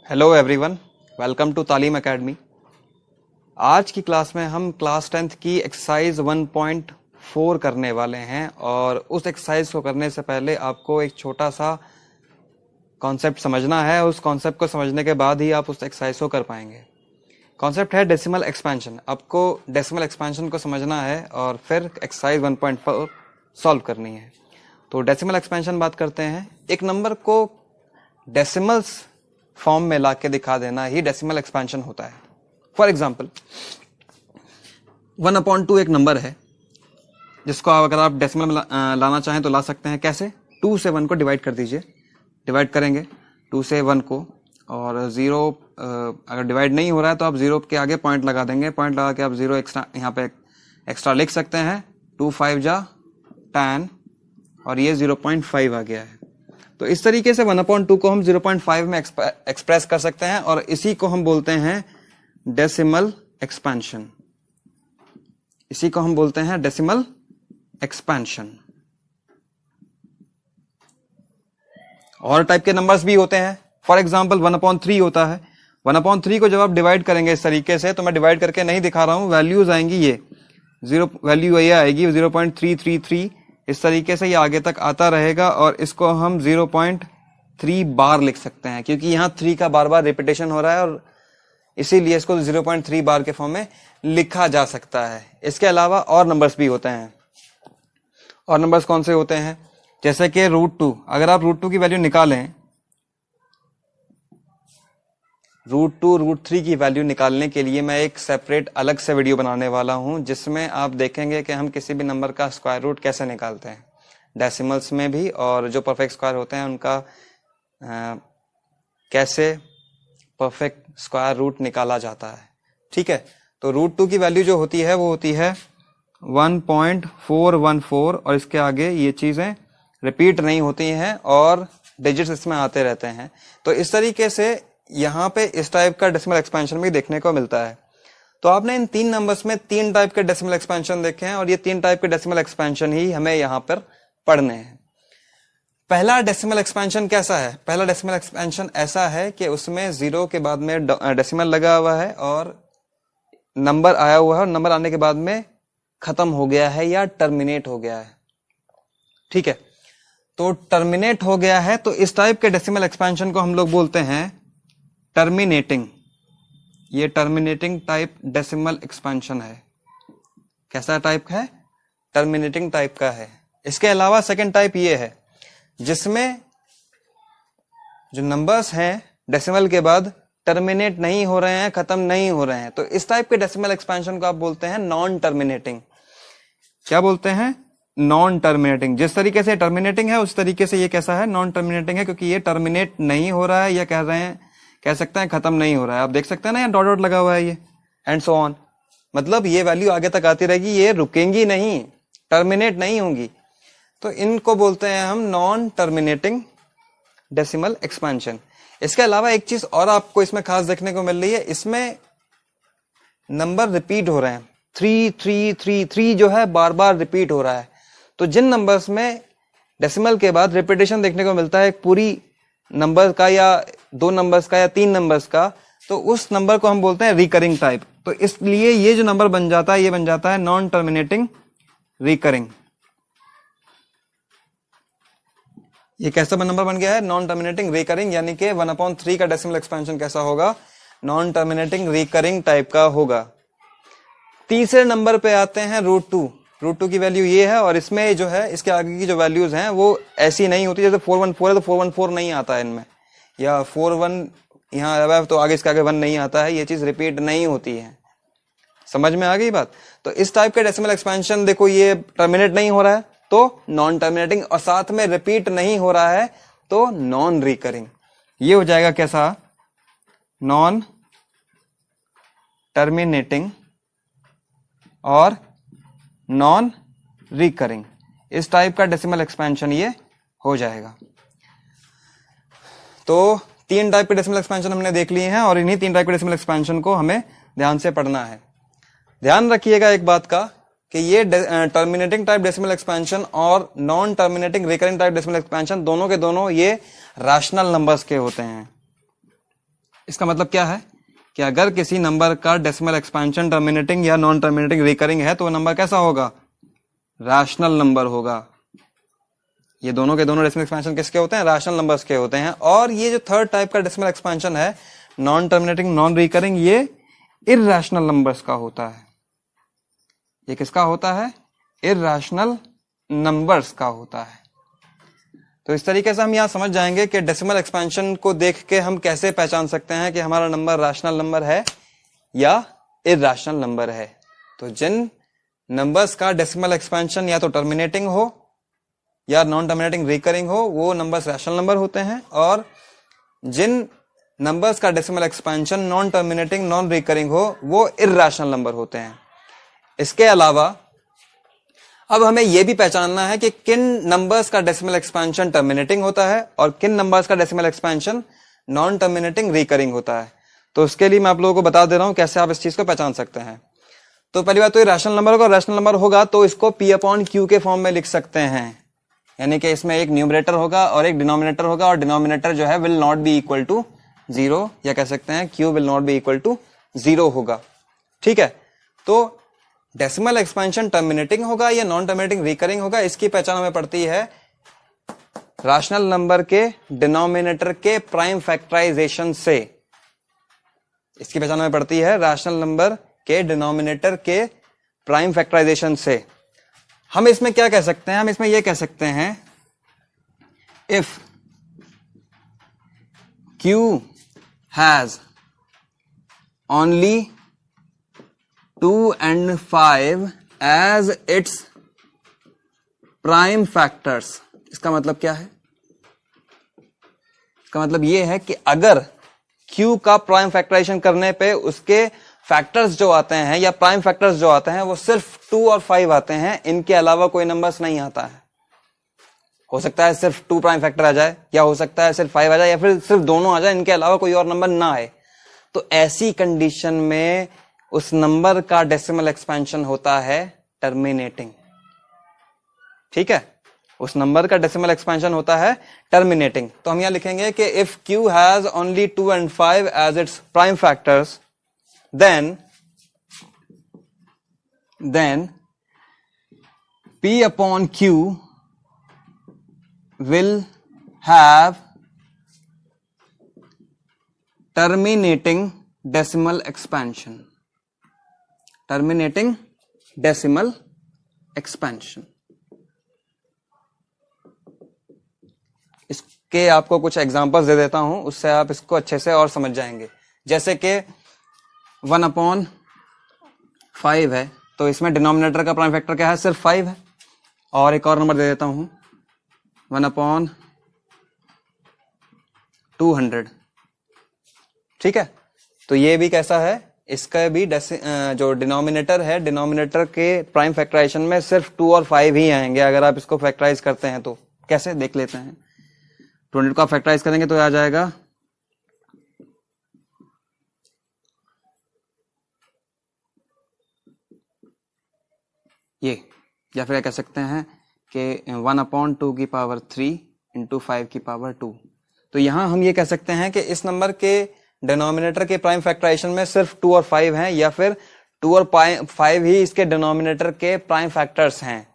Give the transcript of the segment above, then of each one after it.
Hello everyone, welcome to तालीम academy. आज की क्लास में हम क्लास 10th की एक्सरसाइज 1.4 करने वाले हैं और उस एक्सरसाइज को करने से पहले आपको एक छोटा सा कॉन्सेप्ट समझना है। उस कॉन्सेप्ट को समझने के बाद ही आप उस एक्सरसाइज को कर पाएंगे। कॉन्सेप्ट है डेसिमल एक्सपेंशन। आपको डेसिमल एक्सपेंशन को समझना है और फिर एक्सरसाइज 1.4 सॉल्व करनी है। तो डेसिमल एक्सपेंशन बात करते हैं। एक नंबर को डेसिमल्स फॉर्म में ला के दिखा देना ही डेसिमल एक्सपेंशन होता है। फॉर एग्जाम्पल 1/2 एक नंबर है जिसको अगर आप डेसिमल में लाना चाहें तो ला सकते हैं। कैसे? 2 से 1 को डिवाइड कर दीजिए। डिवाइड करेंगे 2 से 1 को, और 0 अगर डिवाइड नहीं हो रहा है तो आप 0 के आगे पॉइंट लगा देंगे। पॉइंट लगा के आप 0 एक्स्ट्रा यहाँ पे एक्स्ट्रा लिख सकते हैं। 2 5 जा 10 और ये 0.5 आ गया है। तो इस तरीके से 1/2 को हम 0.5 में एक्सप्रेस कर सकते हैं और इसी को हम बोलते हैं डेसिमल एक्सपेंशन। इसी को हम बोलते हैं डेसिमल एक्सपेंशन। और टाइप के नंबर्स भी होते हैं। फॉर एग्जांपल 1/3 होता है। 1/3 को जब आप डिवाइड करेंगे इस तरीके से, तो मैं डिवाइड करके नहीं दिखा रहा हूं, वैल्यूज आएंगी ये वैल्यू ये आएगी 0.333। इस तरीके से ये आगे तक आता रहेगा और इसको हम 0.3 बार लिख सकते हैं, क्योंकि यहाँ 3 का बार बार रिपीटेशन हो रहा है और इसीलिए इसको 0.3 बार के फॉर्म में लिखा जा सकता है। इसके अलावा और नंबर्स भी होते हैं। और नंबर्स कौन से होते हैं? जैसे कि √2। अगर आप √2 की वैल्यू निकालें, √2 √3 की वैल्यू निकालने के लिए मैं एक सेपरेट अलग से वीडियो बनाने वाला हूं, जिसमें आप देखेंगे कि हम किसी भी नंबर का स्क्वायर रूट कैसे निकालते हैं, डेसिमल्स में भी, और जो परफेक्ट स्क्वायर होते हैं उनका कैसे परफेक्ट स्क्वायर रूट निकाला जाता है। ठीक है, तो √2 की वैल्यू जो होती है वो होती है 1.414 और इसके आगे ये चीजें रिपीट नहीं होती हैं और डिजिट्स इसमें आते रहते हैं। तो इस तरीके से यहाँ पे इस टाइप का डेसिमल एक्सपेंशन भी देखने को मिलता है। तो आपने इन 3 नंबर्स में 3 टाइप के डेसिमल एक्सपेंशन देखे हैं और ये 3 टाइप के डेसिमल एक्सपेंशन ही हमें यहाँ पर पढ़ने हैं। पहला डेसिमल एक्सपेंशन कैसा है? पहला डेसिमल एक्सपेंशन ऐसा है कि उसमें 0 के बाद में डेसिमल लगा हुआ है और नंबर आया हुआ है और नंबर आने के बाद में खत्म हो गया है या टर्मिनेट हो गया है। ठीक है, तो टर्मिनेट हो गया है, तो इस टाइप के डेसिमल एक्सपेंशन को हम लोग बोलते हैं टर्मिनेटिंग। ये टर्मिनेटिंग टाइप डेसिमल एक्सपेंशन है। कैसा टाइप है? टर्मिनेटिंग टाइप का है। इसके अलावा सेकंड टाइप ये है जिसमें जो नंबर्स हैं डेसिमल के बाद टर्मिनेट नहीं हो रहे हैं, खत्म नहीं हो रहे हैं, तो इस टाइप के डेसिमल एक्सपेंशन को आप बोलते हैं नॉन टर्मिनेटिंग। क्या बोलते हैं? Non terminating. जिस तरीके से टर्मिनेटिंग है उस तरीके से ये कैसा है? नॉन टर्मिनेटिंग है, क्योंकि ये टर्मिनेट नहीं हो रहा है या कह सकते हैं खत्म नहीं हो रहा है। आप देख सकते हैं ना, यहाँ डॉट डॉट लगा हुआ है ये, एंड सो ऑन। मतलब ये वैल्यू आगे तक आती रहेगी, ये रुकेंगी नहीं, टर्मिनेट नहीं होंगी। तो इनको बोलते हैं हम नॉन टर्मिनेटिंग डेसिमल एक्सपेंशन। इसके अलावा एक चीज और आपको इसमें खास देखने को मिल रही है, इसमें नंबर रिपीट हो रहे हैं। 3 3 3 3 जो है बार बार रिपीट हो रहा है। तो जिन नंबर्स में डेसिमल के बाद रिपीटेशन देखने को मिलता है, पूरी नंबर का या 2 नंबर्स का या 3 नंबर्स का, तो उस नंबर को हम बोलते हैं रिकरिंग टाइप। तो इसलिए ये जो नंबर बन जाता है, ये बन जाता है नॉन टर्मिनेटिंग रिकरिंग। ये कैसा नंबर बन गया है? Non terminating recurring. यानी कि 1/3 का डेसिमल एक्सपेंशन कैसा होगा? नॉन टर्मिनेटिंग रिकरिंग टाइप का होगा। तीसरे नंबर पे आते हैं √2। √2 की वैल्यू ये है और इसमें जो है इसके आगे की जो वैल्यूज हैं वो ऐसी नहीं होती। जैसे 414 है तो 414 नहीं आता है इनमें, या 41 यहाँ आया है तो आगे इसके आगे 1 नहीं आता है। ये चीज रिपीट नहीं होती है। समझ में आ गई बात? तो इस टाइप के डेसिमल एक्सपेंशन देखो, ये टर्मिनेट नहीं हो रहा है तो नॉन टर्मिनेटिंग, और साथ में रिपीट नहीं हो रहा है तो नॉन रिकरिंग। ये हो जाएगा कैसा? नॉन टर्मिनेटिंग और नॉन रिकरिंग। इस टाइप का डेसिमल एक्सपेंशन ये हो जाएगा। तो 3 टाइप के डेसिमल एक्सपेंशन हमने देख लिए हैं और इन्हीं 3 टाइप के डेसिमल एक्सपेंशन को हमें ध्यान से पढ़ना है। ध्यान रखिएगा एक बात का कि ये टर्मिनेटिंग टाइप डेसिमल एक्सपेंशन और non terminating recurring type decimal expansion दोनों के दोनों ये रैशनल नंबर्स के होते हैं। इसका मतलब क्या है कि अगर किसी नंबर का डेसिमल एक्सपेंशन टर्मिनेटिंग या नॉन टर्मिनेटिंग रिकरिंग है तो वो नंबर कैसा होगा, रैशनल नंबर होगा। ये दोनों के दोनों डेसिमल एक्सपेंशन किसके होते हैं, रैशनल नंबर्स के होते हैं। और ये जो थर्ड टाइप का डेसिमल एक्सपेंशन है, नॉन टर्मिनेटिंग नॉन रिकरिंग, ये इरैशनल नंबर्स का होता है। ये किसका होता है, इरैशनल नंबर्स का होता है। तो इस तरीके से हम यहां समझ जाएंगे कि डेसिमल एक्सपेंशन को देख के हम कैसे पहचान सकते हैं कि हमारा नंबर रैशनल नंबर है या इरैशनल नंबर है। तो जिन नंबर्स का डेसिमल एक्सपेंशन या तो टर्मिनेटिंग हो या नॉन टर्मिनेटिंग रिकरिंग हो, वो नंबर्स रैशनल नंबर होते हैं। और जिन नंबर्स का decimal expansion non terminating non recurring हो, वो इरैशनल नंबर होते हैं। इसके अलावा अब हमें यह भी पहचानना है कि किन नंबर्स का डेसिमल एक्सपेंशन टर्मिनेटिंग होता है और किन नंबर्स का decimal expansion non terminating recurring होता है। तो उसके लिए मैं आप लोगों को बता दे रहा हूं कैसे आप इस चीज को पहचान सकते हैं। तो पहली बात तो ये रैशनल नंबर होगा, रैशनल नंबर होगा तो इसको P/Q के फॉर्म में लिख सकते हैं, यानी कि इसमें एक न्यूमरेटर होगा और एक डिनोमिनेटर होगा, और डिनोमिनेटर जो है will not be equal to 0, या कह सकते हैं Q will not be equal to 0 होगा। ठीक है, तो डेसिमल एक्सपेंशन टर्मिनेटिंग होगा या नॉन टर्मिनेटिंग रिकरिंग होगा, इसकी पहचान हमें पड़ती है रैशनल नंबर के डिनोमिनेटर के प्राइम फैक्टराइजेशन से। इसकी पहचान हमें पड़ती है रैशनल नंबर के डिनोमिनेटर के प्राइम फैक्टराइजेशन से। हम इसमें क्या कह सकते हैं, हम इसमें यह कह सकते हैं if Q has only 2 and 5 as its prime factors। इसका मतलब क्या है, इसका मतलब यह है कि अगर Q का प्राइम फैक्टराइजेशन करने पे उसके फैक्टर्स जो आते हैं या प्राइम फैक्टर्स जो आते हैं वो सिर्फ 2 और 5 आते हैं, इनके अलावा कोई नंबर्स नहीं आता है। हो सकता है सिर्फ 2 प्राइम फैक्टर आ जाए, या हो सकता है सिर्फ 5 आ जाए, या फिर सिर्फ दोनों आ जाए, इनके अलावा कोई और नंबर ना आए। तो ऐसी कंडीशन में उस नंबर का डेसिमल एक्सपेंशन होता है टर्मिनेटिंग। ठीक है, उस नंबर का डेसिमल एक्सपेंशन होता है टर्मिनेटिंग। तो हम यहां लिखेंगे कि if Q has only 2 and 5 as its prime factors, then P/Q will have terminating decimal expansion, terminating decimal expansion। इसके आपको कुछ एग्जांपल्स दे देता हूं, उससे आप इसको अच्छे से और समझ जाएंगे। जैसे कि 1/5 है, तो इसमें डिनोमिनेटर का प्राइम फैक्टर क्या है, सिर्फ 5 है। और एक और नंबर दे देता हूं 1/200। ठीक है, तो ये भी कैसा है, इसका भी जो डिनोमिनेटर है, डिनोमिनेटर के प्राइम फैक्टराइजेशन में सिर्फ 2 और 5 ही आएंगे अगर आप इसको फैक्टराइज करते हैं। तो कैसे देख लेते हैं, 200 को आप फैक्टराइज करेंगे तो आ जाएगा ये, या फिर कह सकते हैं कि 1/2 की पावर 3 इंटू 5 की पावर 2। तो यहां हम ये कह सकते हैं कि इस नंबर के डिनोमिनेटर के प्राइम फैक्टराइजेशन में सिर्फ 2 और 5 हैं, या फिर 2 और 5 ही इसके डिनोमिनेटर के प्राइम फैक्टर्स हैं।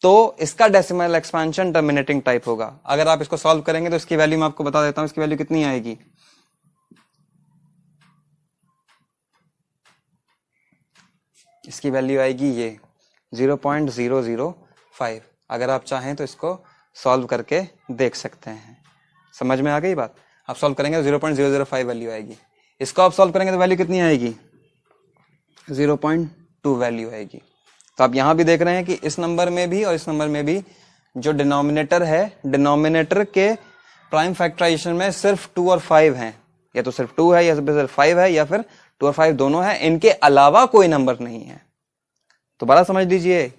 तो इसका डेसिमल एक्सपेंशन टर्मिनेटिंग टाइप होगा। अगर आप इसको सॉल्व करेंगे तो इसकी वैल्यू मैं आपको बता देता हूं, इसकी वैल्यू कितनी आएगी। इसकी वैल्यू आएगी ये 0.005। अगर आप चाहें तो इसको सॉल्व करके देख सकते हैं। समझ में आ गई बात, आप सॉल्व करेंगे तो 0.005 वैल्यू आएगी। इसको आप सॉल्व करेंगे तो वैल्यू कितनी आएगी, 0.2 वैल्यू आएगी। तो आप यहां भी देख रहे हैं कि इस नंबर में भी और इस नंबर में भी जो डिनोमिनेटर है, डिनोमिनेटर के प्राइम फैक्टराइजेशन में सिर्फ 2 और 5 हैं, या तो सिर्फ 2 है या सिर्फ 5 है, या फिर 2 और 5 दोनों है, इनके अलावा कोई नंबर नहीं है। दोबारा समझ लीजिए,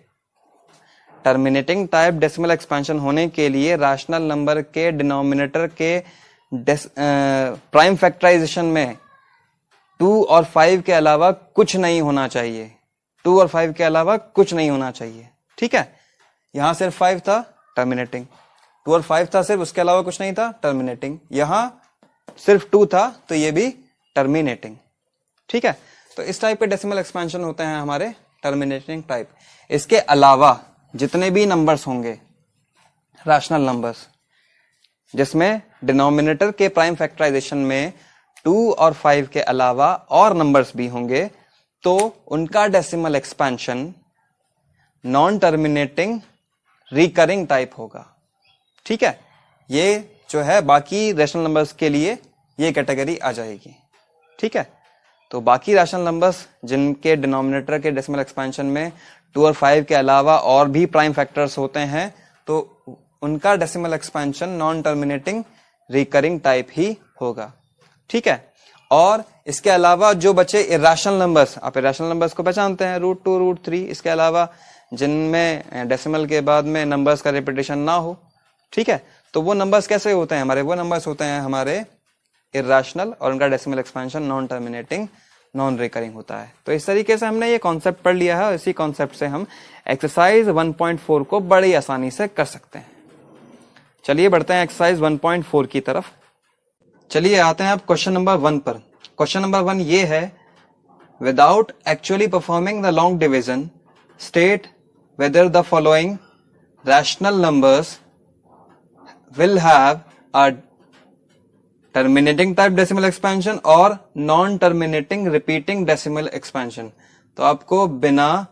टर्मिनेटिंग टाइप डेसिमल एक्सपेंशन होने के लिए रैशनल नंबर के डिनोमिनेटर के प्राइम फैक्टराइजेशन में 2 और 5 के अलावा कुछ नहीं होना चाहिए। 2 और 5 के अलावा कुछ नहीं होना चाहिए। ठीक है, यहां सिर्फ 5 था टर्मिनेटिंग, 2 और 5 था सिर्फ, उसके अलावा कुछ नहीं था टर्मिनेटिंग। यहां सिर्फ 2 था तो ये भी टर्मिनेटिंग। ठीक है, तो इस टाइप के डेसिमल एक्सपेंशन होते हैं हमारे टर्मिनेटिंग टाइप। इसके अलावा जितने भी नंबर्स होंगे रैशनल नंबर्स, जिसमें डिनोमिनेटर के प्राइम फैक्टराइजेशन में 2 और 5 के अलावा और नंबर्स भी होंगे, तो उनका decimal expansion non terminating recurring type होगा। ठीक है, ये जो है बाकी रैशनल नंबर्स के लिए ये कैटेगरी आ जाएगी। ठीक है, तो बाकी रैशनल नंबर्स जिनके डिनोमिनेटर के डेसिमल एक्सपेंशन में 2 और 5 के अलावा और भी प्राइम फैक्टर्स होते हैं, तो उनका decimal expansion non terminating recurring type ही होगा। ठीक है, और इसके अलावा जो बचे इरेशनल नंबर्स, आप इरेशनल नंबर्स को पहचानते हैं, √2, √3, इसके अलावा जिनमें डेसिमल के बाद में नंबर्स का रिपीटेशन ना हो। ठीक है, तो वो नंबर्स कैसे होते हैं हमारे, वो नंबर्स होते हैं हमारे इरेशनल और उनका decimal expansion non terminating non recurring होता है। तो इस तरीके से हमने ये कॉन्सेप्ट पढ़ लिया है और इसी कॉन्सेप्ट से हम एक्सरसाइज 1.4 को बड़ी आसानी से कर सकते हैं। चलिए बढ़ते हैं एक्सरसाइज 1.4 की तरफ। चलिए आते हैं आप क्वेश्चन नंबर 1 पर। क्वेश्चन नंबर 1 ये है, without actually performing the long division state whether the following rational numbers will have a terminating type decimal expansion और non terminating repeating decimal expansion। तो आपको बिना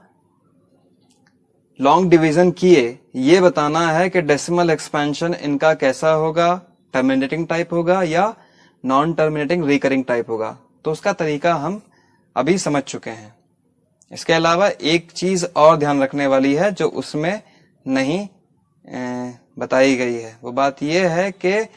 लॉन्ग डिवीजन किए ये बताना है कि डेसिमल एक्सपेंशन इनका कैसा होगा, टर्मिनेटिंग टाइप होगा या नॉन टर्मिनेटिंग रिकरिंग टाइप होगा। तो उसका तरीका हम अभी समझ चुके हैं। इसके अलावा एक चीज और ध्यान रखने वाली है जो उसमें नहीं बताई गई है, वो बात यह है कि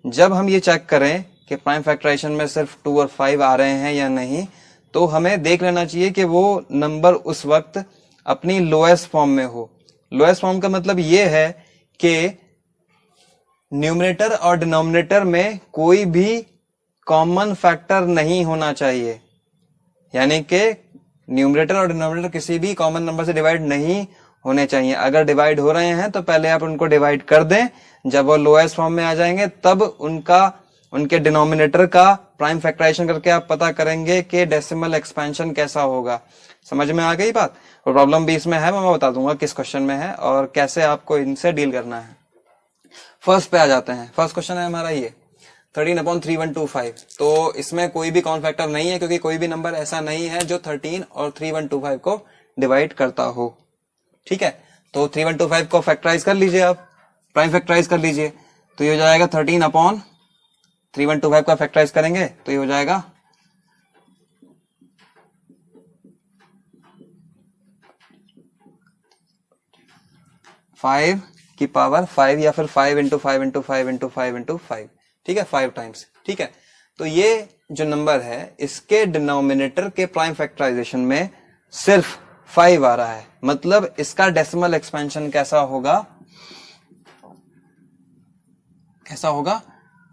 जब हम ये चेक करें कि प्राइम फैक्टराइजेशन में सिर्फ 2 और 5 आ रहे हैं या नहीं, तो हमें देख लेना चाहिए कि वो नंबर उस वक्त अपनी लोएस्ट फॉर्म में हो। लोएस्ट फॉर्म का मतलब ये है कि न्यूमरेटर और डिनोमिनेटर में कोई भी कॉमन फैक्टर नहीं होना चाहिए, यानी कि न्यूमरेटर और डिनोमिनेटर किसी भी कॉमन नंबर से डिवाइड नहीं होने चाहिए। अगर डिवाइड हो रहे हैं तो पहले आप उनको डिवाइड कर दें, जब वो लोएस्ट फॉर्म में आ जाएंगे तब उनके डिनोमिनेटर का प्राइम फैक्टराइजेशन करके आप पता करेंगे कि डेसिमल एक्सपेंशन कैसा होगा। समझ में आ गई बात? और प्रॉब्लम भी इसमें है, मैं बता दूंगा किस क्वेश्चन में है और कैसे आपको इनसे डील करना है। फर्स्ट पे आ जाते हैं। फर्स्ट क्वेश्चन है हमारा ये 13/3125। तो इसमें कोई भी कॉमन फैक्टर नहीं है क्योंकि कोई भी नंबर ऐसा नहीं है जो 13 और 3125 को डिवाइड करता हो। ठीक है, तो 3125 को फैक्टराइज कर लीजिए, आप प्राइम फैक्टराइज कर लीजिए, तो ये हो जाएगा 13/3125 का फैक्टराइज करेंगे तो ये हो जाएगा 5 की पावर 5 या फिर 5 × 5 × 5 × 5 × 5। ठीक है, 5 टाइम्स। ठीक है, तो ये जो नंबर है इसके डिनोमिनेटर के प्राइम फैक्टराइजेशन में सिर्फ 5 आ रहा है, मतलब इसका डेसिमल एक्सपेंशन कैसा होगा, कैसा होगा,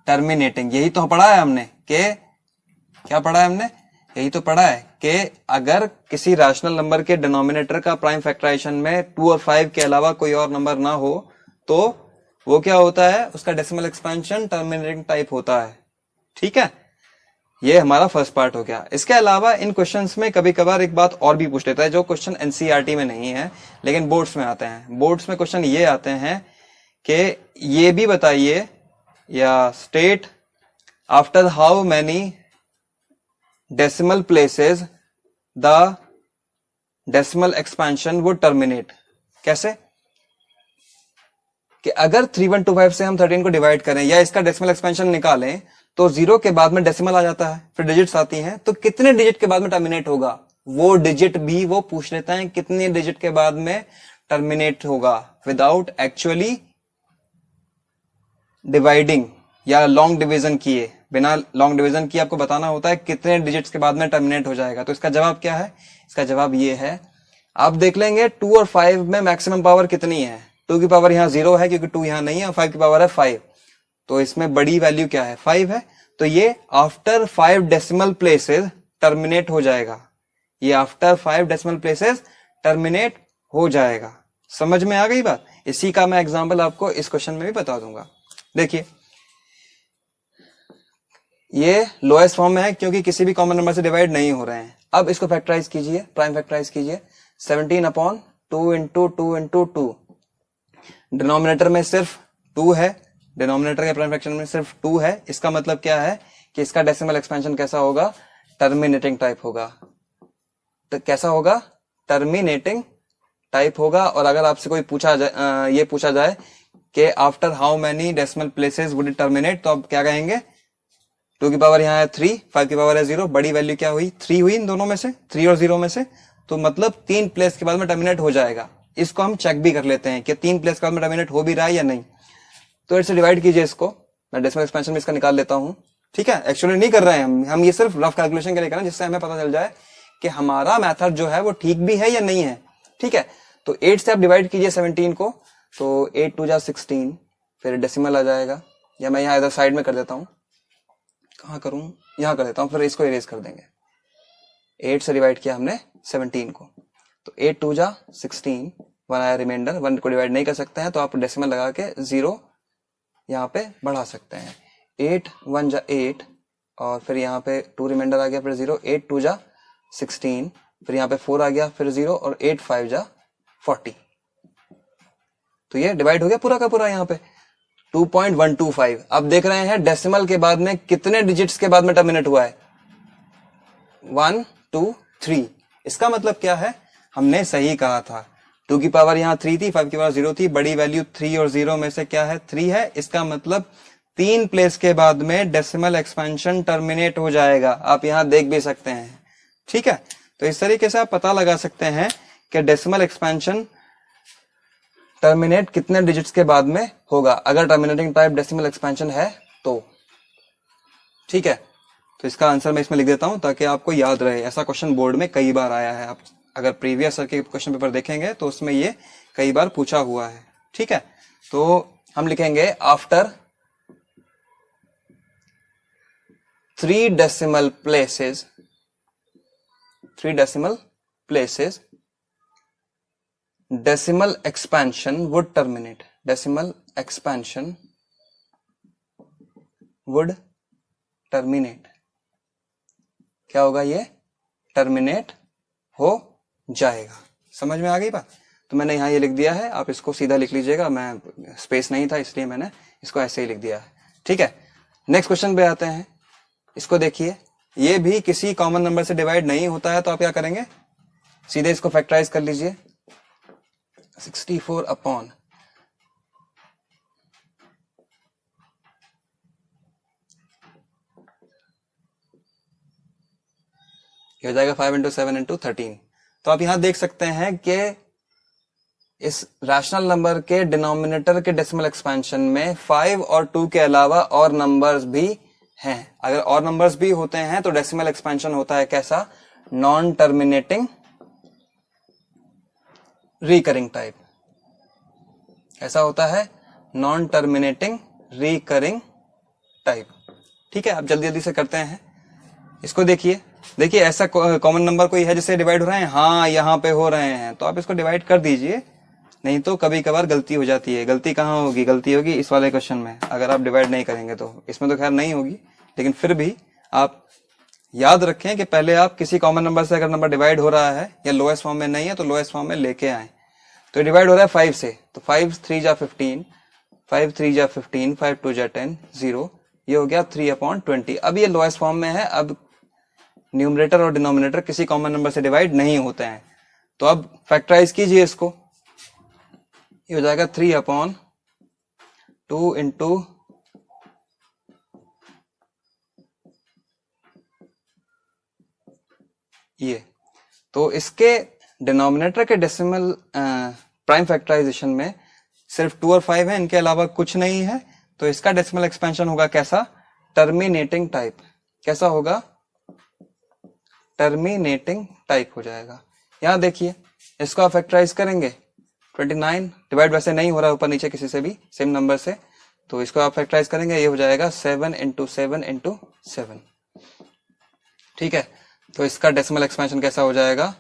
टर्मिनेटिंग। यही तो पढ़ा है हमने कि क्या पढ़ा है हमने, यही तो पढ़ा है कि अगर किसी रैशनल नंबर के डिनोमिनेटर का प्राइम फैक्टराइजेशन में 2 और 5 के अलावा कोई और नंबर ना हो तो वो क्या होता है, उसका डेसिमल एक्सपेंशन टर्मिनेटिंग टाइप होता है। ठीक है, ये हमारा फर्स्ट पार्ट हो गया। इसके अलावा इन क्वेश्चंस में कभी कभार एक बात और भी पूछ लेता है जो क्वेश्चन एनसीईआरटी में नहीं है लेकिन बोर्ड्स में आते हैं। बोर्ड्स में क्वेश्चन ये आते हैं कि ये भी बताइए या state after how many decimal places the decimal expansion would terminate. कैसे कि अगर 3125 से हम 13 को डिवाइड करें या इसका डेसिमल एक्सपेंशन निकालें तो 0 के बाद में डेसिमल आ जाता है, फिर डिजिट्स आती हैं, तो कितने डिजिट के बाद में टर्मिनेट होगा, वो डिजिट भी वो पूछ लेता है कितने डिजिट के बाद में टर्मिनेट होगा विदाउट एक्चुअली डिवाइडिंग या लॉन्ग डिवीजन किए। बिना लॉन्ग डिवीजन किए आपको बताना होता है कितने डिजिट्स के बाद में टर्मिनेट हो जाएगा। तो इसका जवाब क्या है, इसका जवाब ये है, आप देख लेंगे 2 और 5 में मैक्सिमम पावर कितनी है। 2 की पावर यहां 0 है क्योंकि 2 यहां नहीं है, और 5 की पावर है 5, तो इसमें बड़ी वैल्यू क्या है, 5 है। तो ये आफ्टर 5 डेसिमल प्लेसेस टर्मिनेट हो जाएगा, ये आफ्टर 5 डेसिमल प्लेसेस टर्मिनेट हो जाएगा। समझ में आ गई बात? इसी का मैं एग्जांपल आपको इस क्वेश्चन में भी बता दूंगा। देखिए ये लोएस्ट फॉर्म में है क्योंकि किसी भी कॉमन नंबर से डिवाइड नहीं हो रहे हैं। अब इसको फैक्टराइज कीजिए, प्राइम फैक्टराइज कीजिए। 17 अपॉन 2 इंटू 2 इंटू 2, डिनोमिनेटर में सिर्फ 2 है, डिनोमिनेटर के प्राइम फ्रैक्शन में सिर्फ 2 है। इसका मतलब क्या है कि इसका डेसिमल एक्सपेंशन कैसा होगा, टर्मिनेटिंग टाइप होगा। तो कैसा होगा, टर्मिनेटिंग टाइप होगा। और अगर आपसे कोई ये पूछा जाए कि after how many decimal places would it terminate, तो आप क्या कहेंगे, 2 की पावर यहाँ है 3, 5 की पावर है 0, बड़ी वैल्यू क्या हुई, 3 हुई इन दोनों में से, 3 और 0 में से, तो मतलब 3 प्लेस के बाद में टर्मिनेट हो जाएगा। इसको हम चेक भी कर लेते हैं कि 3 प्लेस के बाद में टर्मिनेट हो भी रहा है या नहीं। तो इससे डिवाइड कीजिए इसको, मैं डेसिमल एक्सपेंशन में इसका निकाल लेता हूं। ठीक है, एक्चुअली नहीं कर रहे हैं हम ये सिर्फ रफ कैलकुलेशन के लिए कर रहे हैं, जिससे हमें पता चल जाए कि हमारा मेथड जो है वो ठीक भी है या नहीं है। ठीक है, तो 8 से आप डिवाइड कीजिए 17 को, तो 8 2 जा 16, फिर डेसिमल आ जाएगा, या मैं यहाँ इधर साइड में कर देता हूँ, कहाँ करूं, यहाँ कर देता हूँ, फिर इसको इरेज कर देंगे। 8 से डिवाइड किया हमने 17 को, तो 8 2 जा 16, 1 आया रिमाइंडर, 1 को डिवाइड नहीं कर सकते हैं तो आप डेसिमल लगा के 0 यहाँ पे बढ़ा सकते हैं। 8 1 जा 8, और फिर यहाँ पे 2 रिमाइंडर आ गया, फिर 0, 8 2 जा 16, फिर यहाँ पे 4 आ गया, फिर 0, और 8 5 जा 40। तो ये डिवाइड हो गया पूरा का पूरा यहाँ पे 2.125। अब देख रहे हैं डेसिमल के बाद में कितने डिजिट्स के बाद में टर्मिनेट हुआ है, 1 2 3। इसका मतलब क्या है, हमने सही कहा था, 2 की पावर यहाँ 3 थी, 5 की पावर 0 थी, बड़ी वैल्यू 3 और 0 में से क्या है, 3 है। इसका मतलब 3 प्लेस के बाद में डेसिमल एक्सपेंशन टर्मिनेट हो जाएगा। आप यहां देख भी सकते हैं। ठीक है, तो इस तरीके से आप पता लगा सकते हैं कि डेसिमल एक्सपेंशन टर्मिनेट कितने डिजिट्स के बाद में होगा, अगर टर्मिनेटिंग टाइप डेसिमल एक्सपेंशन है तो। ठीक है, तो इसका आंसर मैं इसमें लिख देता हूं ताकि आपको याद रहे। ऐसा क्वेश्चन बोर्ड में कई बार आया है, आप अगर प्रीवियस सर के क्वेश्चन पेपर देखेंगे तो उसमें ये कई बार पूछा हुआ है। ठीक है, तो हम लिखेंगे after 3 decimal places, 3 decimal places, decimal expansion would terminate, decimal expansion would terminate। क्या होगा, ये टर्मिनेट हो जाएगा। समझ में आ गई बात? तो मैंने यहाँ ये लिख दिया है, आप इसको सीधा लिख लीजिएगा, मैं स्पेस नहीं था इसलिए मैंने इसको ऐसे ही लिख दिया है। ठीक है, नेक्स्ट क्वेश्चन पे आते हैं। इसको देखिए, ये भी किसी कॉमन नंबर से डिवाइड नहीं होता है, तो आप क्या करेंगे, सीधे इसको फैक्टराइज कर लीजिए। 64 अपॉन हो जाएगा 5 इंटू 7 इंटू 13। तो आप यहां देख सकते हैं कि इस रैशनल नंबर के डिनोमिनेटर के डेसिमल एक्सपेंशन में 5 और 2 के अलावा और नंबर्स भी हैं। अगर और नंबर्स भी होते हैं तो डेसिमल एक्सपेंशन होता है कैसा, नॉन टर्मिनेटिंग रिकरिंग टाइप। ऐसा होता है नॉन टर्मिनेटिंग रिकरिंग टाइप। ठीक है, आप जल्दी जल्दी से करते हैं। इसको देखिए, देखिए ऐसा कॉमन नंबर कोई है जिससे डिवाइड हो रहे हैं, हाँ यहाँ पे हो रहे हैं, तो आप इसको डिवाइड कर दीजिए। नहीं तो कभी कभार गलती हो जाती है। गलती कहाँ होगी, गलती होगी इस वाले क्वेश्चन में, अगर आप डिवाइड नहीं करेंगे तो। इसमें तो खैर नहीं होगी, लेकिन फिर भी आप याद रखें कि पहले आप किसी कॉमन नंबर से अगर नंबर डिवाइड हो रहा है या लोएस्ट फॉर्म में नहीं है तो लोएस्ट फॉर्म में लेके आए। तो डिवाइड हो रहा है 5 से, तो 5 3 जा 15, 5 3 जा 15, 5 2 जा 10, 0, ये हो गया 3/20। अब ये लोएस्ट फॉर्म में है। अब न्यूमरेटर और डिनोमिनेटर किसी कॉमन नंबर से डिवाइड नहीं होते हैं, तो अब फैक्टराइज कीजिए इसको। ये हो जाएगा 3/2 इंटू ये। तो इसके डिनोमिनेटर के डेसिमल प्राइम फैक्टराइजेशन में सिर्फ 2 और 5 है, इनके अलावा कुछ नहीं है। तो इसका डेसिमल एक्सपेंशन होगा कैसा, टर्मिनेटिंग टाइप। कैसा होगा, टर्मिनेटिंग टाइप हो जाएगा। यहां देखिए, इसको आप फैक्टराइज करेंगे, 29 डिवाइड वैसे नहीं हो रहा ऊपर नीचे किसी से भी सेम नंबर से, तो इसको आप फैक्टराइज करेंगे, ये हो जाएगा 7 इंटू 7 इंटू 7। ठीक है, तो इसका डेसिमल एक्सपेंशन कैसा हो जाएगा,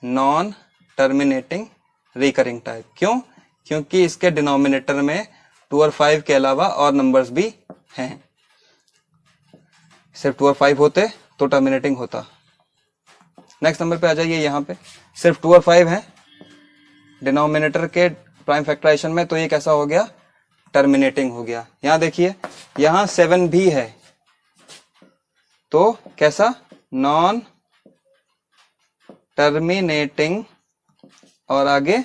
नॉन टर्मिनेटिंग रिकरिंग टाइप। क्यों, क्योंकि इसके डिनोमिनेटर में 2 और 5 के अलावा और नंबर्स भी हैं। सिर्फ 2 और 5 होते तो टर्मिनेटिंग होता। नेक्स्ट नंबर पे आ जाइए, यहाँ पे सिर्फ 2 और 5 है डिनोमिनेटर के प्राइम फैक्टराइजेशन में, तो ये कैसा हो गया, टर्मिनेटिंग हो गया। यहाँ देखिए यहाँ 7 भी है, तो कैसा, नॉन टर्मिनेटिंग, और आगे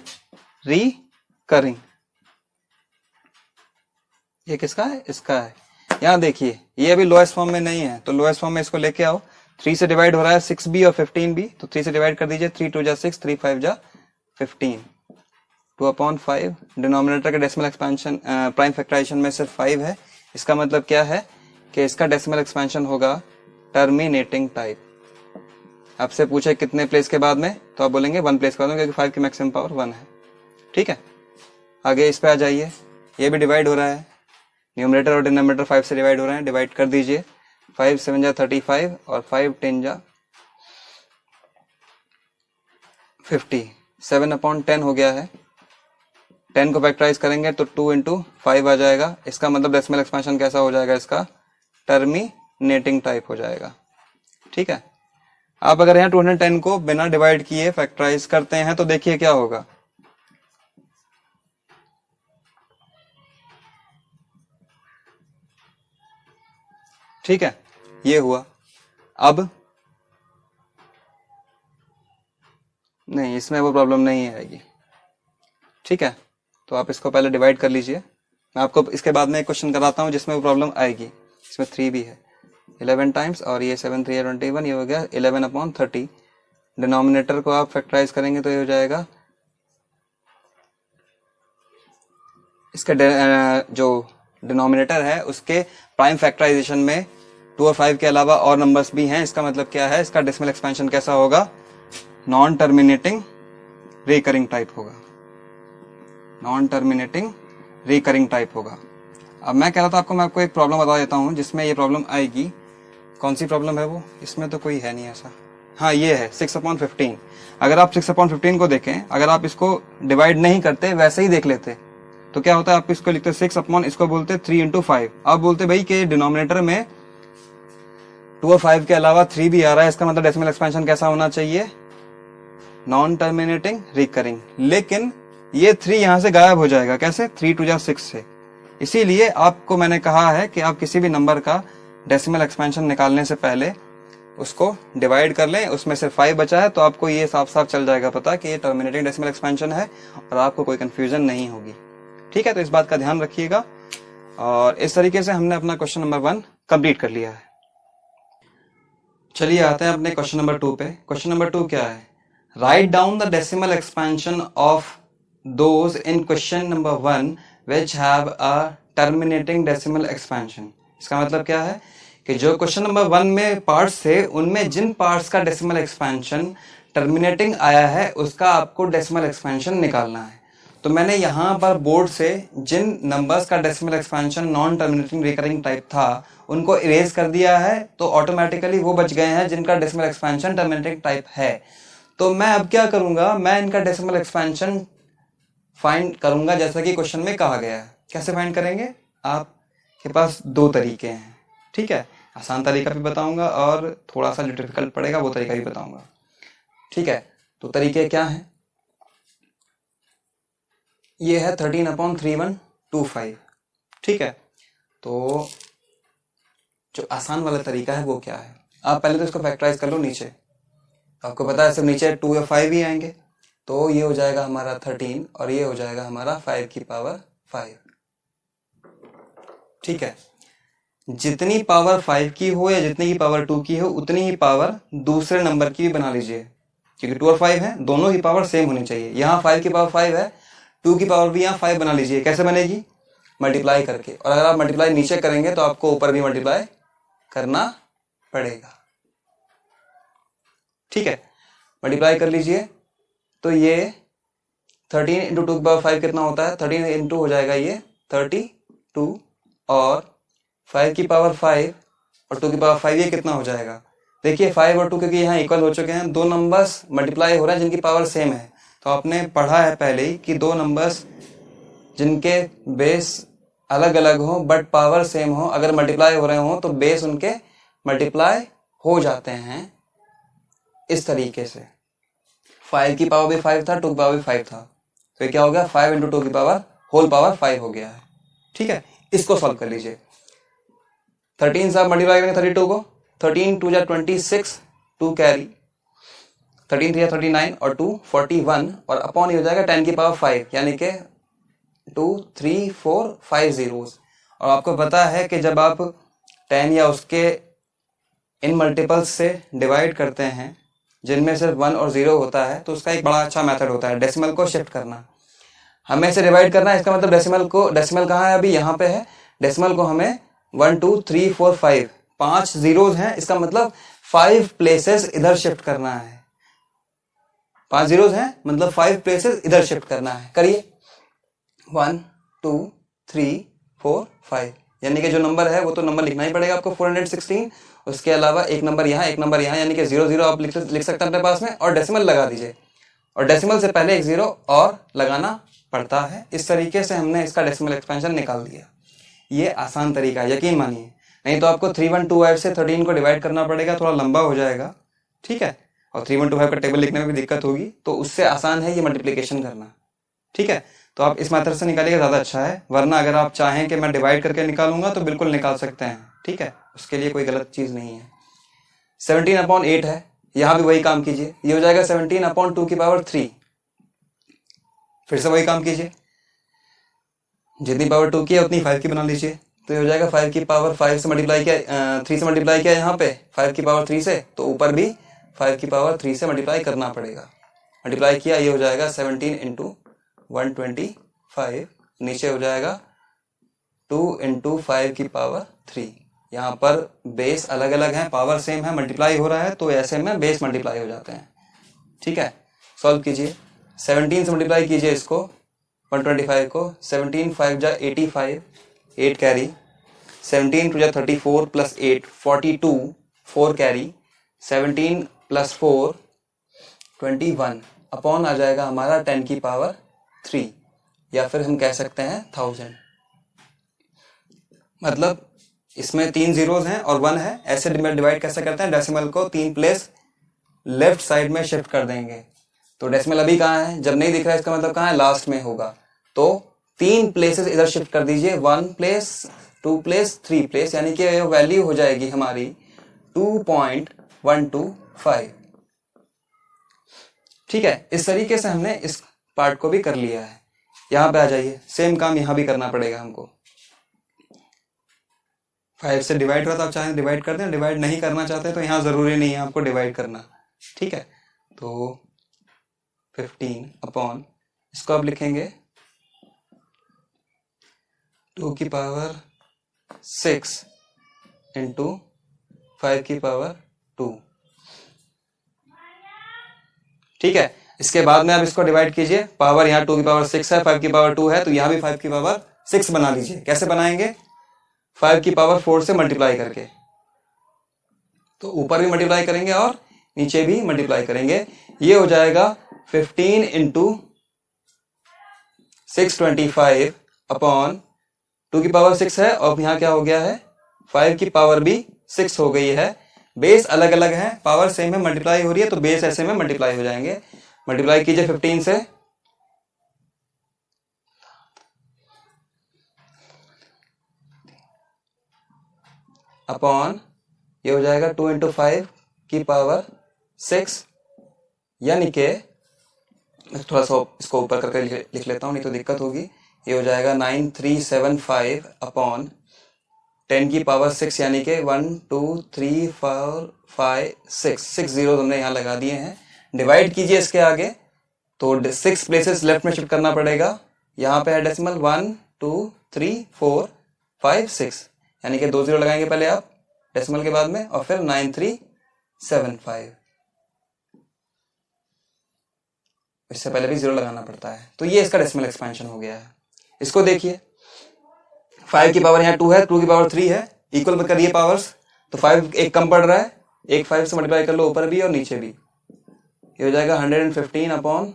रिकरिंग। ये किसका है, इसका है। यहाँ देखिए ये अभी लोएस्ट फॉर्म में नहीं है, तो लोएस्ट फॉर्म में इसको लेके आओ। 3 से डिवाइड हो रहा है 6 भी और 15 भी, तो 3 से डिवाइड कर दीजिए, 3 2 जा 6, 3 5 जा 15, 2/5। डिनोमिनेटर का डेसिमल एक्सपेंशन प्राइम फैक्टराइजेशन में सिर्फ 5 है, इसका मतलब क्या है कि इसका डेसिमल एक्सपेंशन होगा टर्मिनेटिंग टाइप। आपसे पूछे कितने प्लेस के बाद में, तो आप बोलेंगे 1 प्लेस के बाद में, क्योंकि 5 की मैक्सिमम पावर 1 है। ठीक है, आगे इस पे आ जाइए, ये भी डिवाइड हो रहा है, न्यूमरेटर और डिनोमिनेटर 5 से डिवाइड हो रहे हैं, डिवाइड कर दीजिए, 5 7 जा 35 और 5 10 जा 50, 7/10 हो गया है। 10 को फैक्टराइज करेंगे तो 2 × 5 आ जाएगा, इसका मतलब डेसिमल एक्सपेंशन कैसा हो जाएगा, इसका टर्मिनेटिंग टाइप हो जाएगा। ठीक है, आप अगर यहाँ 210 को बिना डिवाइड किए फैक्टराइज करते हैं तो देखिए क्या होगा, ठीक है, ये हुआ। अब नहीं, इसमें वो प्रॉब्लम नहीं आएगी। ठीक है, तो आप इसको पहले डिवाइड कर लीजिए, मैं आपको इसके बाद में एक क्वेश्चन कराता हूं जिसमें वो प्रॉब्लम आएगी। इसमें 3 भी है, 11 टाइम्स, और ये 7 3 21, ये हो गया 11/30। डिनोमिनेटर को आप फैक्टराइज करेंगे तो ये हो जाएगा, इसका जो डिनोमिनेटर है उसके प्राइम फैक्टराइजेशन में 2 और 5 के अलावा और नंबर्स भी हैं, इसका मतलब क्या है, इसका डेसिमल एक्सपेंशन कैसा होगा, नॉन टर्मिनेटिंग रिकरिंग टाइप होगा, नॉन टर्मिनेटिंग रिकरिंग टाइप होगा। अब मैं कह रहा था आपको, मैं आपको एक प्रॉब्लम बता देता हूं जिसमें ये प्रॉब्लम आएगी। कौन सी प्रॉब्लम है वो, इसमें तो कोई है नहीं ऐसा, हाँ ये है 6/15। अगर आप 6/15 को देखें, अगर आप इसको डिवाइड नहीं करते, वैसे ही देख लेते, तो क्या होता है, आप इसको लिखते 6 इसको बोलते 3 × 5। आप बोलते भाई कि डिनोमिनेटर में 2 और 5 के अलावा 3 भी आ रहा है, इसका मतलब डेसिमल एक्सपेंशन कैसा होना चाहिए, नॉन टर्मिनेटिंग रिकरिंग। लेकिन ये 3 यहां से गायब हो जाएगा, कैसे, 3 2 जा 6 से। इसीलिए आपको मैंने कहा है कि आप किसी भी नंबर का डेसिमल एक्सपेंशन निकालने से पहले उसको डिवाइड कर लें, उसमें सिर्फ 5 बचा है, तो आपको ये साफ साफ चल जाएगा पता कि ये टर्मिनेटिंग डेसिमल एक्सपेंशन है, और आपको कोई कंफ्यूजन नहीं होगी। ठीक है, तो इस बात का ध्यान रखिएगा। और इस तरीके से हमने अपना क्वेश्चन नंबर 1 कंप्लीट कर लिया है। चलिए आते हैं अपने क्वेश्चन नंबर 2 पे। क्वेश्चन नंबर 2 क्या है, write down the decimal expansion of those in question number 1 which have a terminating decimal expansion। इसका मतलब क्या है कि जो क्वेश्चन नंबर 1 में पार्ट्स थे, उनमें जिन पार्ट्स का डेसिमल एक्सपेंशन टर्मिनेटिंग आया है, उसका आपको डेसिमल एक्सपेंशन निकालना है। तो मैंने यहाँ पर बोर्ड से जिन नंबर्स का decimal expansion non terminating recurring type था, उनको इरेज कर दिया है, तो ऑटोमेटिकली वो बच गए हैं जिनका डेसिमल एक्सपेंशन टर्मिनेटिंग टाइप है। तो मैं अब क्या करूंगा, मैं इनका डेसिमल एक्सपेंशन फाइंड करूंगा, जैसा कि क्वेश्चन में कहा गया है। कैसे फाइंड करेंगे, आपके पास 2 तरीके हैं। ठीक है, आसान तरीका भी बताऊंगा और थोड़ा सा जो डिफिकल्ट पड़ेगा वो तरीका भी बताऊंगा। ठीक है, तो तरीके क्या है, ये है 13/3125। ठीक है, तो जो आसान वाला तरीका है वो क्या है, आप पहले तो इसको फैक्टराइज कर लो नीचे। आपको पता है सिर्फ नीचे 2 या 5 ही आएंगे, तो ये हो जाएगा हमारा 13 और ये हो जाएगा हमारा 5 की पावर 5। ठीक है, जितनी पावर 5 की हो या जितनी की पावर 2 की हो, उतनी ही पावर दूसरे नंबर की भी बना लीजिए, क्योंकि 2 और 5 है, दोनों की पावर सेम होनी चाहिए। यहाँ 5 की पावर 5 है, 2 की पावर भी यहाँ 5 बना लीजिए। कैसे बनेगी, मल्टीप्लाई करके। और अगर आप मल्टीप्लाई नीचे करेंगे तो आपको ऊपर भी मल्टीप्लाई करना पड़ेगा। ठीक है, मल्टीप्लाई कर लीजिए, तो ये 13 × 2 की पावर 5 कितना होता है, 13 × हो जाएगा ये 32, और 5 की पावर 5 और 2 की पावर 5 ये कितना हो जाएगा। देखिए 5 और 2 क्योंकि यहाँ इक्वल हो चुके हैं, 2 नंबर्स मल्टीप्लाई हो रहे हैं जिनकी पावर सेम है। तो आपने पढ़ा है पहले ही कि 2 नंबर्स जिनके बेस अलग अलग हो बट पावर सेम हो, अगर मल्टीप्लाई हो रहे हो तो बेस उनके मल्टीप्लाई हो जाते हैं इस तरीके से। 5 की पावर भी 5 था, 2 की पावर भी 5 था, तो ये क्या हो गया 5 इंटू 2 की पावर होल पावर 5 हो गया है। ठीक है, इसको सॉल्व कर लीजिए। 13 से आप मल्टीप्लाई करेंगे 32 को, 13 2 जा 26, 2 कैरी, 13 3 39 और 2 41 और अपॉन ये हो जाएगा 10 की पावर 5 यानी कि 2 3 4 5 zeros। और आपको पता है कि जब आप 10 या उसके इन मल्टीपल्स से डिवाइड करते हैं जिनमें सिर्फ 1 और 0 होता है, तो उसका एक बड़ा अच्छा मेथड होता है डेसिमल को शिफ्ट करना। हमें इसे डिवाइड करना है, इसका मतलब डेसिमल कहाँ है, अभी यहाँ पे है। डेसिमल को हमें 1 2 3 4 5 5 zeros हैं, इसका मतलब 5 प्लेसेस इधर शिफ्ट करना है। 5 zeros हैं मतलब 5 प्लेसेस इधर शिफ्ट करना है। करिए 1 2 3 4 5, यानी कि जो नंबर है वो तो नंबर लिखना ही पड़ेगा आपको 416, उसके अलावा एक नंबर यहाँ एक नंबर यहाँ, यानी कि 0 0 आप लिख सकते हैं अपने पास में और डेसिमल लगा दीजिए, और डेसिमल से पहले एक 0 और लगाना पड़ता है। इस तरीके से हमने इसका डेसिमल एक्सपेंशन निकाल दिया। ये आसान तरीका है, यकीन मानिए, नहीं तो आपको 3125 से 13 को डिवाइड करना पड़ेगा, थोड़ा लंबा हो जाएगा। ठीक है, और 3125 का टेबल लिखने में भी दिक्कत होगी, तो उससे आसान है ये मल्टीप्लिकेशन करना। ठीक है, तो आप इस मेथड से निकालिएगा, ज़्यादा अच्छा है। वरना अगर आप चाहें कि मैं डिवाइड करके निकालूंगा तो बिल्कुल निकाल सकते हैं। ठीक है, उसके लिए कोई गलत चीज़ नहीं है। 17/8 है, यहाँ भी वही काम कीजिए, ये हो जाएगा 17/2 की पावर 3। फिर से वही काम कीजिए, जितनी पावर 2 की है उतनी 5 की बना लीजिए, तो ये हो जाएगा 5 की पावर 5 से मल्टीप्लाई किया, 3 से मल्टीप्लाई किया यहाँ पे 5 की पावर 3 से, तो ऊपर भी 5 की पावर 3 से मल्टीप्लाई करना पड़ेगा। मल्टीप्लाई किया, ये हो जाएगा 17 इंटू 125, नीचे हो जाएगा 2 इंटू 5 की पावर 3। यहाँ पर बेस अलग अलग हैं, पावर सेम है, मल्टीप्लाई हो रहा है, तो ऐसे में बेस मल्टीप्लाई हो जाते हैं। ठीक है, सॉल्व कीजिए। 17 से मल्टीप्लाई कीजिए इसको 125 को, 17 5 जा 85, 8 कैरी, 17 2 जा 34 प्लस 8 42, 4 कैरी, 17 प्लस 4 21 अपॉन आ जाएगा हमारा 10 की पावर 3, या फिर हम कह सकते हैं 1000। मतलब इसमें 3 zeros हैं और 1 है, ऐसे डिवाइड कैसे करते हैं, डेसिमल को 3 प्लेस लेफ्ट साइड में शिफ्ट कर देंगे। तो डेसिमल अभी कहाँ है, जब नहीं दिख रहा है इसका मतलब कहाँ है, लास्ट में होगा, तो 3 प्लेसेस इधर शिफ्ट कर दीजिए, 1 प्लेस 2 प्लेस 3 प्लेस, यानी कि वैल्यू हो जाएगी हमारी 2.125। ठीक है, इस तरीके से हमने इस पार्ट को भी कर लिया है। यहाँ पे आ जाइए, सेम काम यहाँ भी करना पड़ेगा हमको। 5 से डिवाइड हुआ तो आप चाहें डिवाइड कर दें, डिवाइड नहीं करना चाहते तो यहाँ ज़रूरी नहीं है आपको डिवाइड करना। ठीक है, तो 15 अपॉन, इसको आप लिखेंगे 2 की पावर 6 इंटू 5 की पावर 2। ठीक है, इसके बाद में आप इसको डिवाइड कीजिए, पावर यहाँ 2 की पावर 6 है, 5 की पावर 2 है, तो यहाँ भी 5 की पावर 6 बना लीजिए। कैसे बनाएंगे, 5 की पावर 4 से मल्टीप्लाई करके, तो ऊपर भी मल्टीप्लाई करेंगे और नीचे भी मल्टीप्लाई करेंगे। ये हो जाएगा 15 इंटू 625 अपॉन 2 की पावर 6 है, और यहाँ क्या हो गया है 5 की पावर भी 6 हो गई है। बेस अलग अलग है, पावर सेम है, मल्टीप्लाई हो रही है, तो बेस ऐसे में मल्टीप्लाई हो जाएंगे। मल्टीप्लाई कीजिए 15 से, अपॉन ये हो जाएगा 2 इंटू 5 की पावर 6, यानी कि थोड़ा सा इसको ऊपर करके लिख लेता हूँ नहीं तो दिक्कत होगी। ये हो जाएगा 9375 अपॉन 10 की पावर 6, यानी कि 1 2 3 4 5 6 zeros हमने यहाँ लगा दिए हैं। डिवाइड कीजिए इसके आगे, तो 6 प्लेसेस लेफ्ट में शिफ्ट करना पड़ेगा। यहाँ पे है डेसिमल 1 2 3 4 5 6, यानी कि 2 0 लगाएंगे पहले आप डेसिमल के बाद में, और फिर 9375, इससे पहले भी 0 लगाना पड़ता है। तो ये इसका डेसिमल एक्सपेंशन हो गया है। इसको देखिए, 5 की पावर यहाँ 2 है, 2 की पावर 3 है, इक्वल करिए पावर्स, तो 5 एक कम पड़ रहा है, एक 5 से मल्टीप्लाई कर लो ऊपर भी और नीचे भी। ये हो जाएगा 115 अपॉन,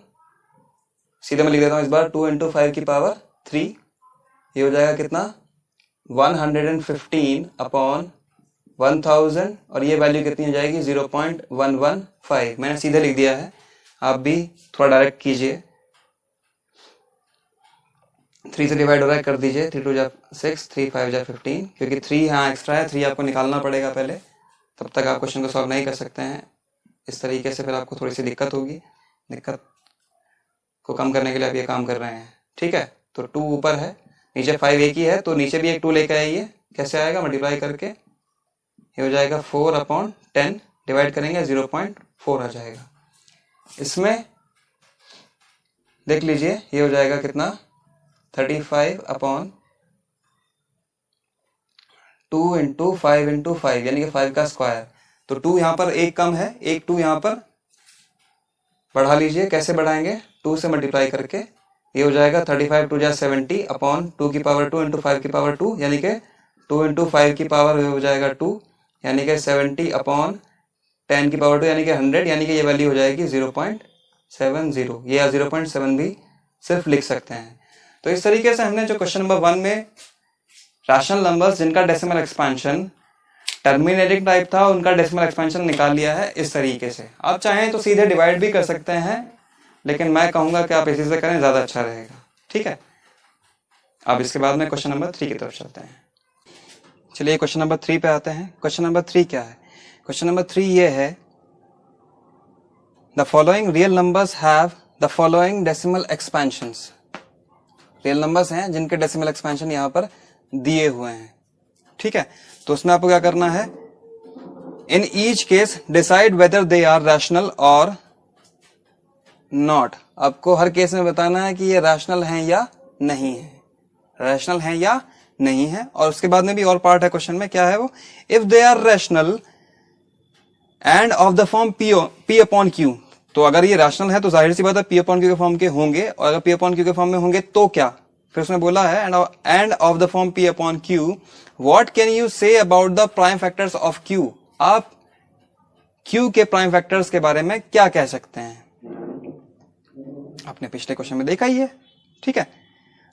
सीधे मैं लिख देता हूँ इस बार, 2 इंटू 5 की पावर 3, ये हो जाएगा कितना 115 अपॉन 1000 और ये वैल्यू कितनी हो जाएगी 0.115। मैंने सीधे लिख दिया है, आप भी थोड़ा डायरेक्ट कीजिए। 3 से डिवाइड हो रहा है, कर दीजिए। 3 2 जा 6, 3 5 जा 15, क्योंकि 3 यहाँ एक्स्ट्रा है, 3 आपको निकालना पड़ेगा पहले, तब तक आप क्वेश्चन को सॉल्व नहीं कर सकते हैं। इस तरीके से फिर आपको थोड़ी सी दिक्कत होगी। दिक्कत को कम करने के लिए आप ये काम कर रहे हैं, ठीक है। तो 2 ऊपर है, नीचे 5 एक ही है, तो नीचे भी एक 2 लेकर आइए। कैसे आएगा, मल्टीप्लाई करके ये हो जाएगा 4/10, डिवाइड करेंगे 0.4 आ जाएगा। इसमें देख लीजिए ये हो जाएगा कितना, 35/2 इंटू 5 इंटू 5, यानी कि 5 का स्क्वायर। तो 2 यहाँ पर एक कम है, एक 2 यहाँ पर बढ़ा लीजिए। कैसे बढ़ाएंगे, 2 से मल्टीप्लाई करके। ये हो जाएगा 35 2 जा 70 अपॉन 2 की पावर 2 इंटू 5 की पावर 2, यानी कि 2 इंटू 5 की पावर हो जाएगा 2, यानी कि 70 अपॉन 10 की पावर 2, यानी कि 100, यानी कि ये वैल्यू हो जाएगी 0.70, ये या 0.7 भी सिर्फ लिख सकते हैं। तो इस तरीके से हमने जो क्वेश्चन नंबर 1 में रैशनल नंबर्स जिनका डेसिमल एक्सपेंशन टर्मिनेटिंग टाइप था, उनका डेसिमल एक्सपेंशन निकाल लिया है इस तरीके से। आप चाहें तो सीधे डिवाइड भी कर सकते हैं, लेकिन मैं कहूंगा कि आप इसी से करें, ज्यादा अच्छा रहेगा, ठीक है। अब इसके बाद में क्वेश्चन नंबर 3 की तरफ चलते हैं। चलिए क्वेश्चन नंबर 3 पे आते हैं। क्वेश्चन नंबर 3 क्या है, क्वेश्चन नंबर 3 ये है, the following real numbers have the following decimal expansions. Real numbers हैं जिनके डेसिमल एक्सपेंशन यहाँ पर दिए हुए हैं, ठीक है। तो उसमें आपको क्या करना है, in each case decide whether they are rational और नॉट। आपको हर केस में बताना है कि ये रैशनल हैं या नहीं है, रैशनल हैं या नहीं है। और उसके बाद में भी और पार्ट है क्वेश्चन में, क्या है वो, if they are rational and of the form P upon Q. तो अगर ये रैशनल है तो जाहिर सी बात है पी अपॉन क्यू के फॉर्म के होंगे, और अगर पी अपॉन क्यू के फॉर्म में होंगे तो क्या। फिर उसने बोला है and of the form P upon Q, what can you say about the prime factors of Q. आप क्यू के प्राइम फैक्टर्स के बारे में क्या कह सकते हैं। आपने पिछले क्वेश्चन में देखा ही है, ठीक है।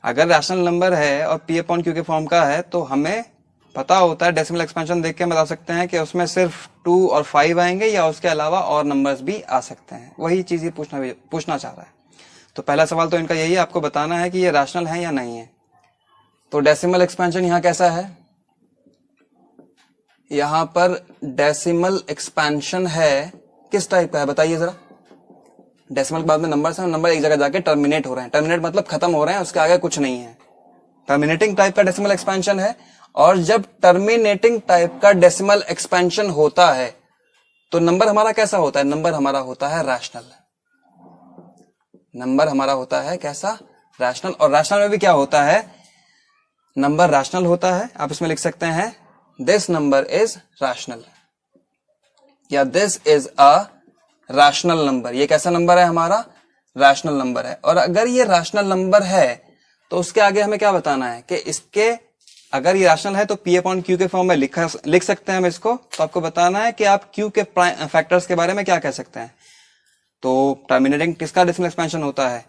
अगर रैशनल नंबर है और पी अपॉन क्यू के फॉर्म का है तो हमें पता होता है, डेसिमल एक्सपेंशन देख के बता सकते हैं कि उसमें सिर्फ 2 और 5 आएंगे या उसके अलावा और नंबर्स भी आ सकते हैं। वही चीज ये पूछना चाह रहा है। तो पहला सवाल तो इनका यही है, आपको बताना है कि ये रैशनल है या नहीं है। तो डेसिमल एक्सपेंशन यहां कैसा है, यहां पर डेसिमल एक्सपेंशन है किस टाइप का है बताइए जरा। डेसिमल के बाद में नंबर है, नंबर एक जगह जाके टर्मिनेट हो रहे हैं, टर्मिनेट मतलब खत्म हो रहे हैं, उसके आगे कुछ नहीं है। टर्मिनेटिंग टाइप का डेसिमल एक्सपेंशन है। और जब टर्मिनेटिंग टाइप का डेसिमल एक्सपेंशन होता है तो नंबर हमारा कैसा होता है, नंबर हमारा होता है रैशनल। नंबर हमारा होता है कैसा, रैशनल। और रैशनल में भी क्या होता है, नंबर रैशनल होता है। आप इसमें लिख सकते हैं दिस नंबर इज रैशनल, या this is a rational number. ये कैसा नंबर है हमारा, रैशनल नंबर है। और अगर ये रैशनल नंबर है तो उसके आगे हमें क्या बताना है कि इसके, अगर ये रैशनल है तो पी अपॉन क्यू के फॉर्म में लिख सकते हैं हम इसको। तो आपको बताना है कि आप क्यू के फैक्टर्स के बारे में क्या कह सकते हैं। तो टर्मिनेटिंग किसका डेसिमल एक्सपेंशन होता है,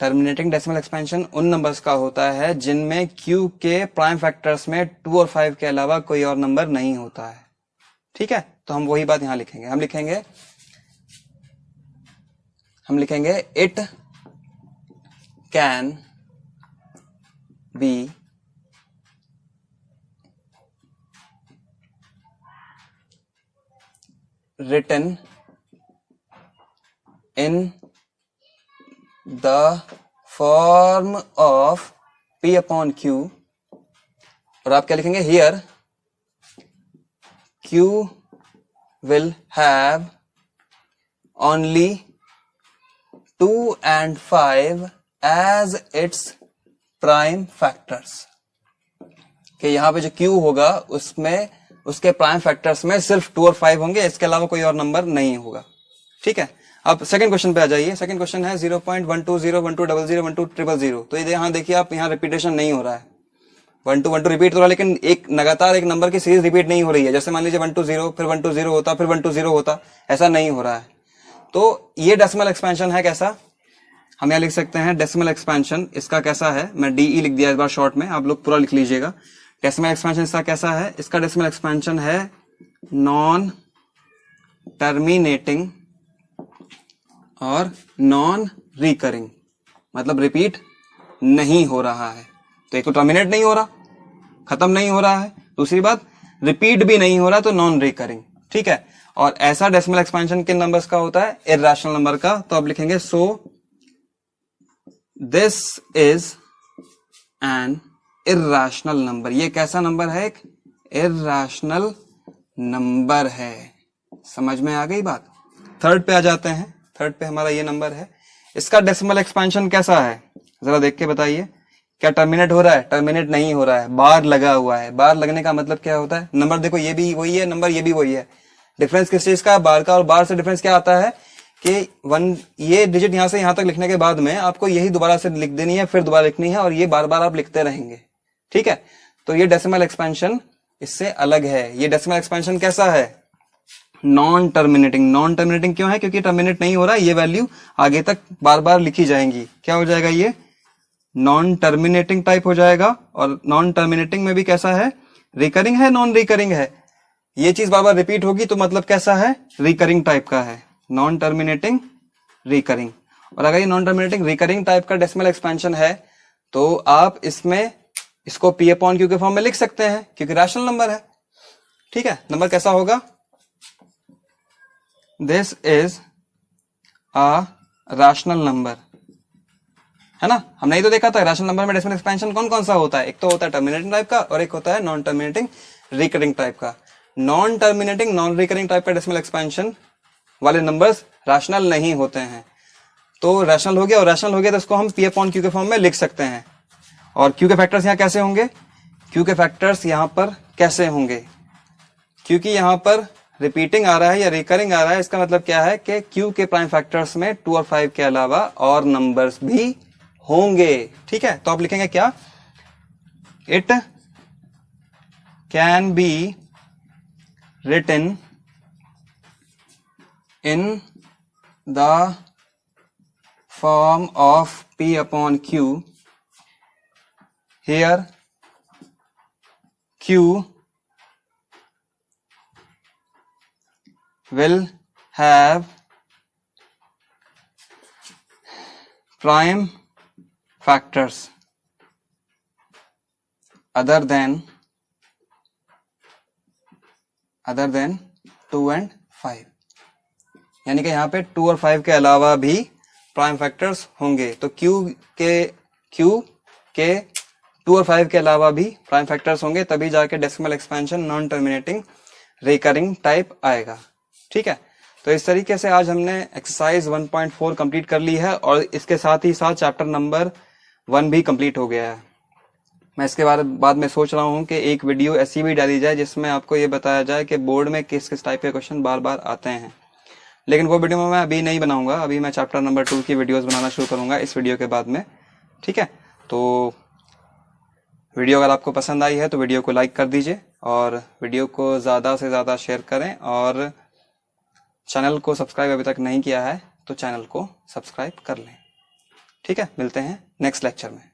टर्मिनेटिंग डेसिमल एक्सपेंशन उन नंबर्स का होता है जिनमें क्यू के प्राइम फैक्टर्स में 2 और 5 के अलावा कोई और नंबर नहीं होता है, ठीक है। तो हम वही बात यहां लिखेंगे, हम लिखेंगे it can B written in the form of P upon Q। और आप क्या लिखेंगे, here Q will have only 2 and 5 as its prime factors। कि यहां पे जो Q होगा उसमें उसके प्राइम फैक्टर्स में सिर्फ 2 और 5 होंगे, इसके अलावा कोई और नंबर नहीं होगा, ठीक है। अब सेकंड क्वेश्चन पे आ जाइए। सेकंड क्वेश्चन है 0.12012000000। तो ये यहां देखिए आप, यहां रिपीटेशन नहीं हो रहा है, 1 2 1 2 रिपीट हो रहा है, लेकिन एक लगातार एक नंबर की सीरीज रिपीट नहीं हो रही है। जैसे मान लीजिए 1 2 0 फिर 1 2 0 होता, फिर 1 2 0 होता, ऐसा नहीं हो रहा है। तो ये डेसिमल एक्सपेंशन है कैसा, हम यहां लिख सकते हैं डेसिमल एक्सपेंशन इसका कैसा है। मैं DE लिख दिया इस बार शॉर्ट में, आप लोग पूरा लिख लीजिएगा। डेसिमल एक्सपेंशन इसका कैसा है? इसका डेसिमल एक्सपेंशन है नॉन टर्मिनेटिंग और नॉन रिकरिंग, मतलब रिपीट नहीं हो रहा है। तो एक तो टर्मिनेट नहीं हो रहा, खत्म नहीं हो रहा है, दूसरी बात रिपीट भी नहीं हो रहा, तो नॉन रिकरिंग। ठीक है, और ऐसा डेसिमल एक्सपेंशन किन नंबर्स का होता है? इर्रेशनल नंबर का। तो आप लिखेंगे so this is an irrational number. ये कैसा नंबर है? एक इर्रेशनल नंबर है। समझ में आ गई बात? थर्ड पे आ जाते हैं। थर्ड पे हमारा ये नंबर है, इसका डेसिमल एक्सपेंशन कैसा है? जरा देख के बताइए। क्या टर्मिनेट हो रहा है? टर्मिनेट नहीं हो रहा है, बार लगा हुआ है। बार लगने का मतलब क्या होता है? नंबर देखो, ये भी वही है, नंबर ये भी वही है। डिफरेंस किस चीज का? बार का। और बार से डिफरेंस क्या आता है कि वन, ये डिजिट यहां से यहां तक लिखने के बाद में आपको यही दोबारा से लिख देनी है, फिर दोबारा लिखनी है, और ये बार बार आप लिखते रहेंगे। ठीक है, तो ये डेसिमल एक्सपेंशन इससे अलग है। ये डेसिमल एक्सपेंशन कैसा है? Non terminating. नॉन टर्मिनेटिंग क्यों है? क्योंकि टर्मिनेट नहीं हो रहा, ये वैल्यू आगे तक बार बार लिखी जाएंगी। क्या हो जाएगा? ये नॉन टर्मिनेटिंग टाइप हो जाएगा। और नॉन टर्मिनेटिंग में भी कैसा है? रिकरिंग है, नॉन रिकरिंग है। ये चीज बार बार रिपीट होगी, तो मतलब कैसा है? रिकरिंग टाइप का है। Non terminating, recurring. और अगर ये नॉन टर्मिनेटिंग रिकरिंग टाइप का डेसिमल एक्सपेंशन है, तो आप इसमें इसको पी अपॉन क्यू के फॉर्म में लिख सकते हैं, क्योंकि रैशनल नंबर है। ठीक है, नंबर कैसा होगा? This is a rational number, है ना? हमने ही तो देखा था रैशनल नंबर में डेसिमल एक्सपेंशन कौन कौन सा होता है। एक तो होता है टर्मिनेटिंग टाइप का, और एक होता है नॉन टर्मिनेटिंग रिकरिंग टाइप का। Non terminating non recurring type का डेसिमल एक्सपेंशन वाले नंबर्स रैशनल नहीं होते हैं। तो रैशनल हो गया, और रैशनल हो गया तो इसको हम पी अपॉन क्यू के फॉर्म में लिख सकते हैं। और क्यू के फैक्टर्स यहाँ कैसे होंगे? क्यू के फैक्टर्स यहाँ पर कैसे होंगे? क्योंकि यहाँ पर रिपीटिंग आ रहा है या रिकरिंग आ रहा है, इसका मतलब क्या है कि क्यू के प्राइम फैक्टर्स में 2 और 5 के अलावा और नंबर्स भी होंगे। ठीक है, तो आप लिखेंगे क्या? It can be written in the form of P upon Q, here Q will have prime factors other than 2 and 5। यानी कि यहाँ पे 2 और 5 के अलावा भी प्राइम फैक्टर्स होंगे। तो Q के 2 और 5 के अलावा भी प्राइम फैक्टर्स होंगे, तभी जाके decimal expansion non terminating recurring type आएगा। ठीक है, तो इस तरीके से आज हमने एक्सरसाइज 1.4 कंप्लीट कर ली है, और इसके साथ ही साथ चैप्टर नंबर 1 भी कंप्लीट हो गया है। मैं इसके बाद में सोच रहा हूँ कि एक वीडियो ऐसी भी डाली जाए जिसमें आपको ये बताया जाए कि बोर्ड में किस किस टाइप के क्वेश्चन बार बार आते हैं। लेकिन वो वीडियो मैं अभी नहीं बनाऊंगा, अभी मैं चैप्टर नंबर 2 की वीडियोस बनाना शुरू करूंगा इस वीडियो के बाद में। ठीक है, तो वीडियो अगर आपको पसंद आई है तो वीडियो को लाइक कर दीजिए, और वीडियो को ज़्यादा से ज़्यादा शेयर करें, और चैनल को सब्सक्राइब अभी तक नहीं किया है तो चैनल को सब्सक्राइब कर लें। ठीक है, मिलते हैं नेक्स्ट लेक्चर में।